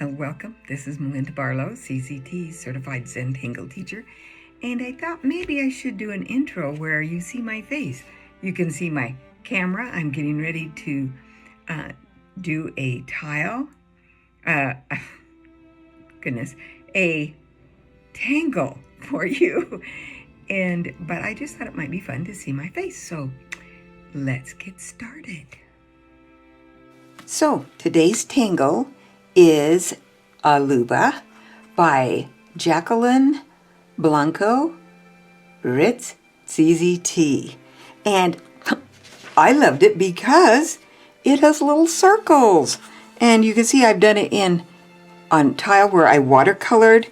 Welcome. This is Melinda Barlow, CCT, Certified Zen Tangle Teacher. And I thought maybe I should do an intro where you see my face. You can see my camera. I'm getting ready to do a tile. A tangle for you. But I just thought it might be fun to see my face. So let's get started. So today's tangle is Aleuba by Jazeline, Blanco, Ruit, CZT. And I loved it because it has little circles. And you can see I've done it on tile where I watercolored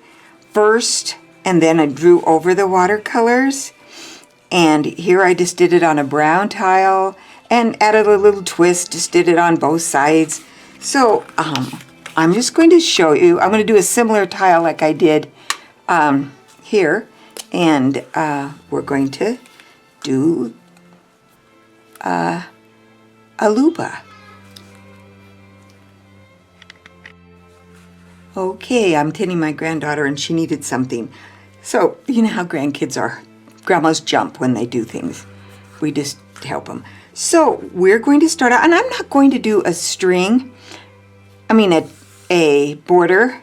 first and then I drew over the watercolors. And here I just did it on a brown tile and added a little twist, just did it on both sides. So I'm just going to show you, I'm going to do a similar tile like I did here, and we're going to do Aleuba. Okay, I'm tending my granddaughter and she needed something. So, you know how grandkids are. Grandmas jump when they do things. We just help them. So, we're going to start out, and I'm not going to do a string. I mean, a border.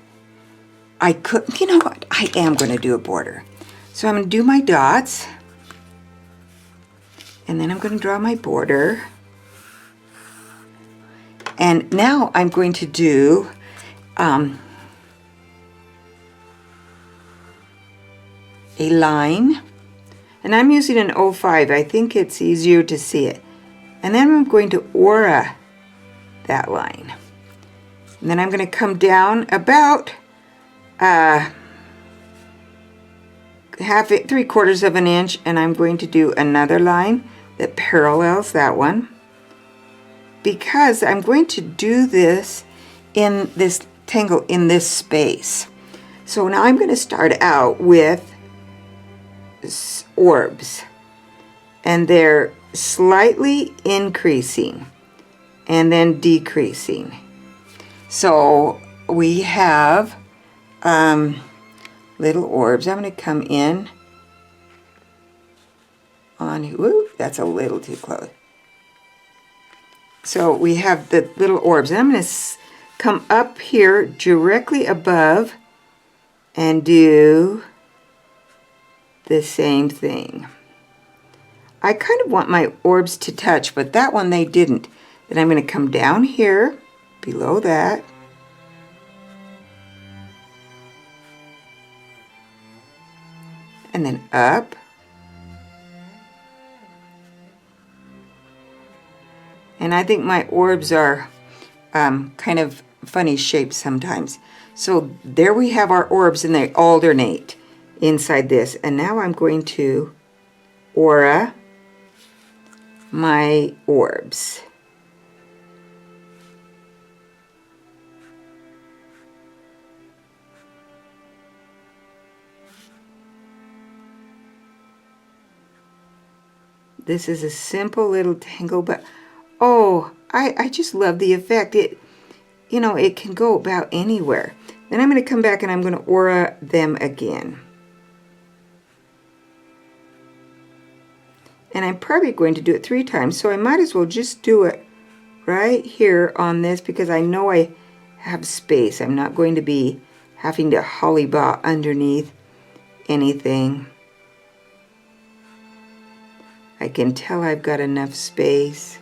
I could, you know what? I am going to do a border. So I'm going to do my dots. And then I'm going to draw my border. And now I'm going to do a line. And I'm using an 05. I think it's easier to see it. And then I'm going to aura that line. And then I'm going to come down about 3/4 of an inch, and I'm going to do another line that parallels that one, because I'm going to do this in this tangle in this space. So now I'm going to start out with orbs, and they're slightly increasing and then decreasing. So we have little orbs. I'm going to come in on, whoo, that's a little too close. So we have the little orbs. And I'm going to come up here directly above and do the same thing. I kind of want my orbs to touch, but that one they didn't. Then I'm going to come down here below that. And then up. And I think my orbs are kind of funny shapes sometimes. So there we have our orbs, and they alternate inside this. And now I'm going to aura my orbs. This is a simple little tangle, but oh, I just love the effect. It can go about anywhere. Then I'm going to come back and I'm going to aura them again. And I'm probably going to do it 3 times, so I might as well just do it right here on this, because I know I have space. I'm not going to be having to holly-bot underneath anything. I can tell I've got enough space.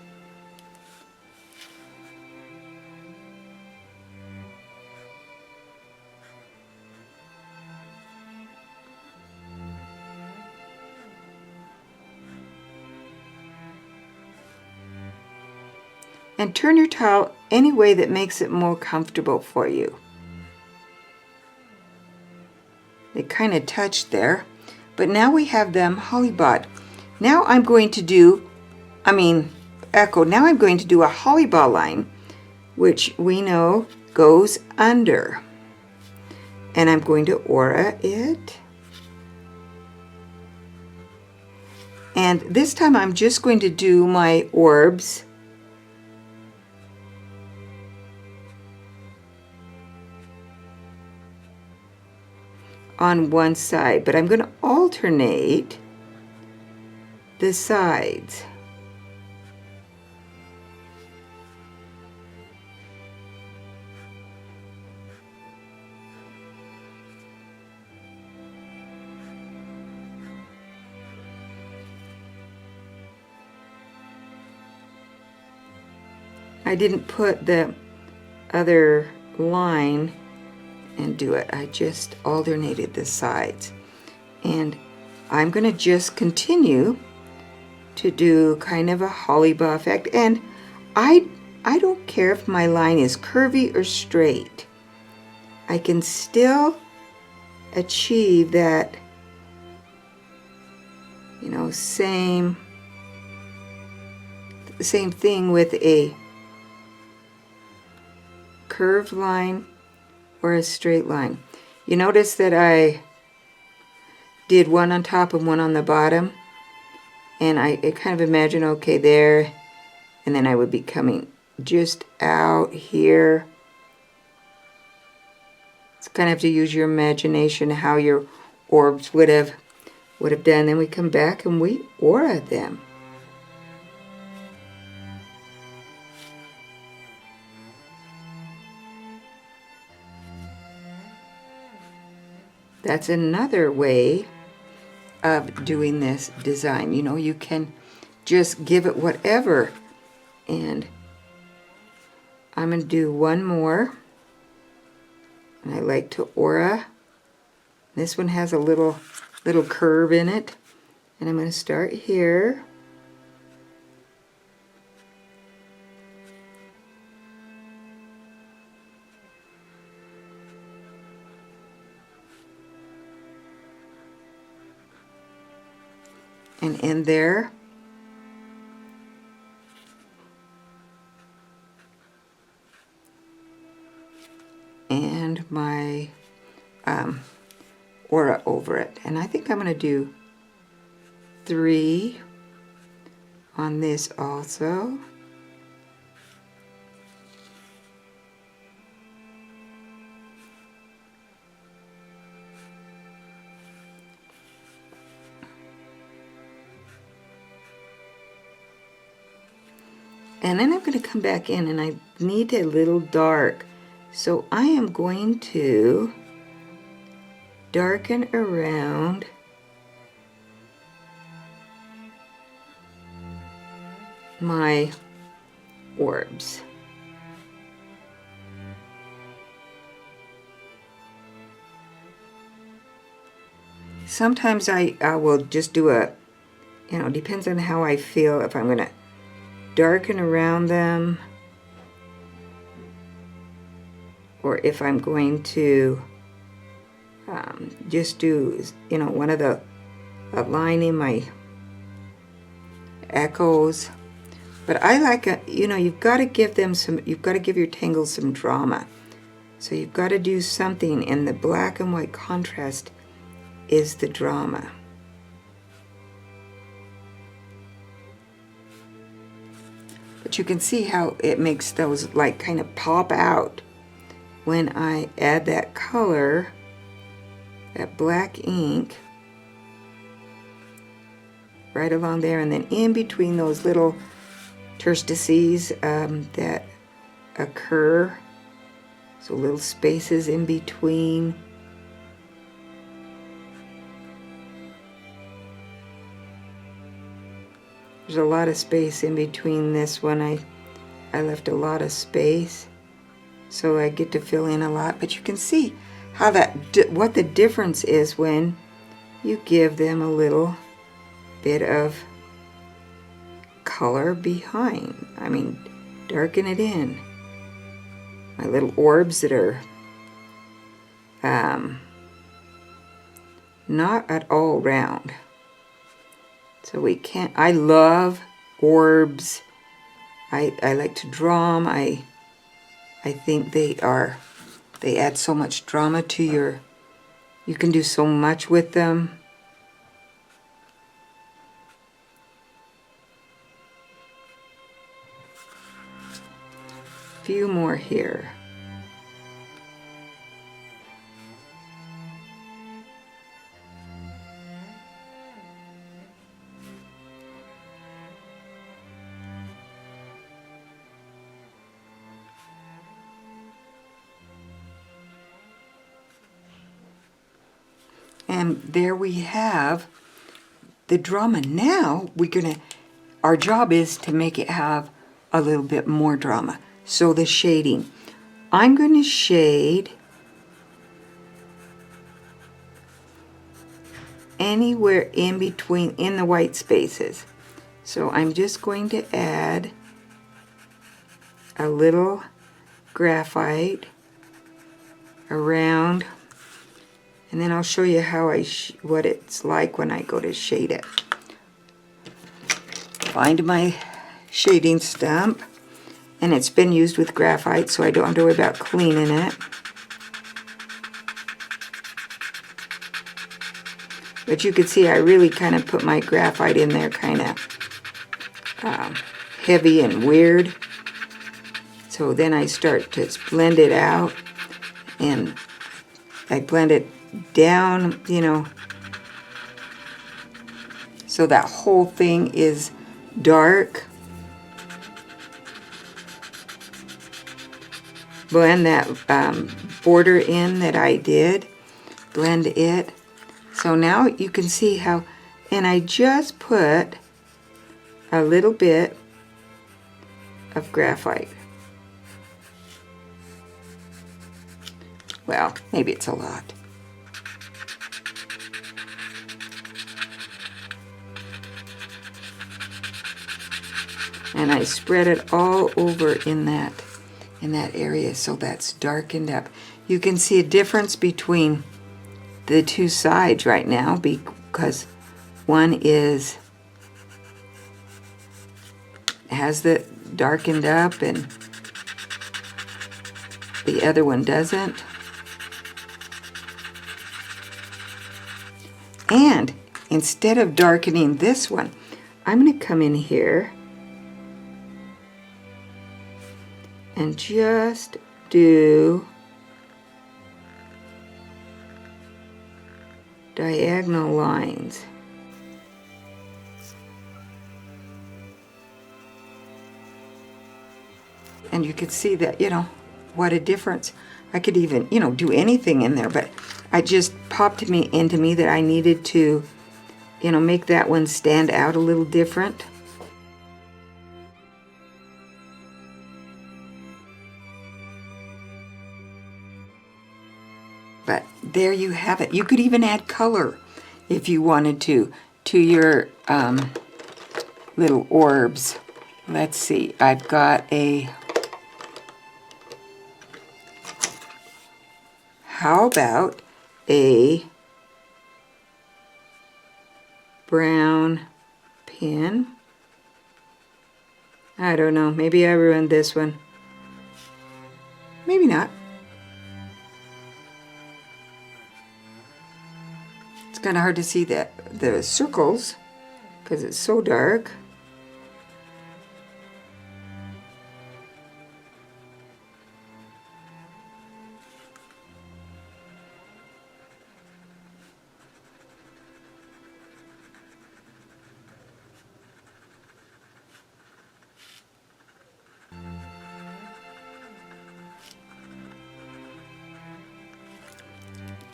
And turn your towel any way that makes it more comfortable for you. They kind of touch there, but now we have them holly-bot. Now I'm going to do, now I'm going to do a holly-bot line, which we know goes under. And I'm going to aura it. And this time I'm just going to do my orbs. on one side, but I'm going to alternate the sides. I didn't put the other line and do it. I just alternated the sides. And I'm going to just continue to do kind of a Aleuba effect. And I don't care if my line is curvy or straight. I can still achieve that, you know, same thing with a curved line or a straight line. You notice that I did one on top and one on the bottom, and I kind of imagine, okay, there, and then I would be coming just out here. It's kind of have to use your imagination how your orbs would have done. Then we come back and we aura them. That's another way of doing this design. You know, you can just give it whatever. And I'm going to do one more. And I like to aura. This one has a little curve in it. And I'm going to start here. And in there. And my aura over it. And I think I'm going to do 3 on this also. And then I'm going to come back in, and I need a little dark. So I am going to darken around my orbs. Sometimes I will just do a, you know, depends on how I feel, if I'm going to darken around them, or if I'm going to just do, you know, one of the line in my echoes. But I like a, you know, you've got to give them some, you've got to give your tangles some drama. So you've got to do something, and the black and white contrast is the drama. But you can see how it makes those like kind of pop out when I add that color, that black ink, right along there, and then in between those little interstices that occur, so little spaces in between. There's a lot of space in between this one. I left a lot of space, so I get to fill in a lot. But you can see how what the difference is when you give them a little bit of color behind. I mean, darken it in. My little orbs that are not at all round. So we can't, I love orbs. I like to draw them. I think they add so much drama to your, you can do so much with them. Few more here. And there we have the drama. Now our job is to make it have a little bit more drama. So the shading. I'm going to shade anywhere in between, in the white spaces. So I'm just going to add a little graphite around, and then I'll show you how what it's like when I go to shade it. Find my shading stump, and it's been used with graphite, so I don't have to worry about cleaning it. But you can see I really kind of put my graphite in there kind of heavy and weird. So then I start to blend it out, and I blend it down, you know, so that whole thing is dark. Blend that border in that I did, blend it. So now you can see how, and I just put a little bit of graphite. Well, maybe it's a lot. And I spread it all over in that area, so that's darkened up. You can see a difference between the two sides right now, because one has the darkened up and the other one doesn't. And instead of darkening this one, I'm going to come in here and just do diagonal lines. And you could see that, you know, what a difference. I could even, you know, do anything in there, but it just popped into me that I needed to, you know, make that one stand out a little different. But there you have it. You could even add color if you wanted to your little orbs. Let's see, I've got a, how about a brown pin? I don't know, maybe I ruined this one. Maybe not. It's kind of hard to see the circles because it's so dark.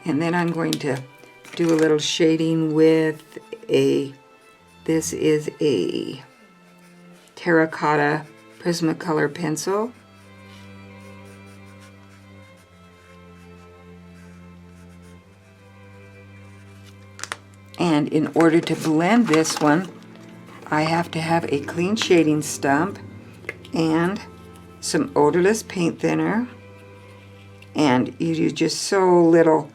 And then I'm going to do a little shading with this is a terracotta Prismacolor pencil. And in order to blend this one, I have to have a clean shading stump and some odorless paint thinner. And you use just so little.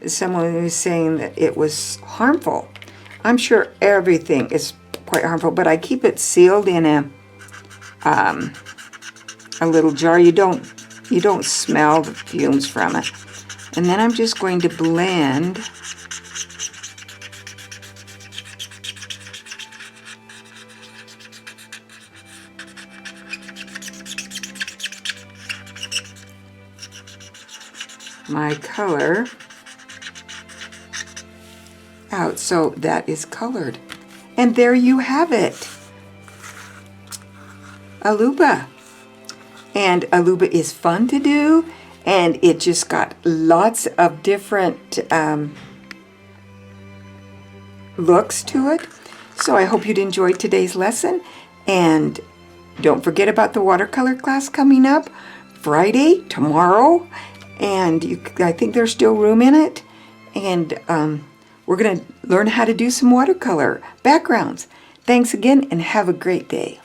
Someone was saying that it was harmful. I'm sure everything is quite harmful, but I keep it sealed in a little jar. You don't smell the fumes from it. And then I'm just going to blend my color out so that is colored. And there you have it. Aleuba. And Aleuba is fun to do, and it just got lots of different looks to it. So I hope you'd enjoyed today's lesson, and don't forget about the watercolor class coming up Friday, tomorrow, and I think there's still room in it, and we're going to learn how to do some watercolor backgrounds. Thanks again, and have a great day.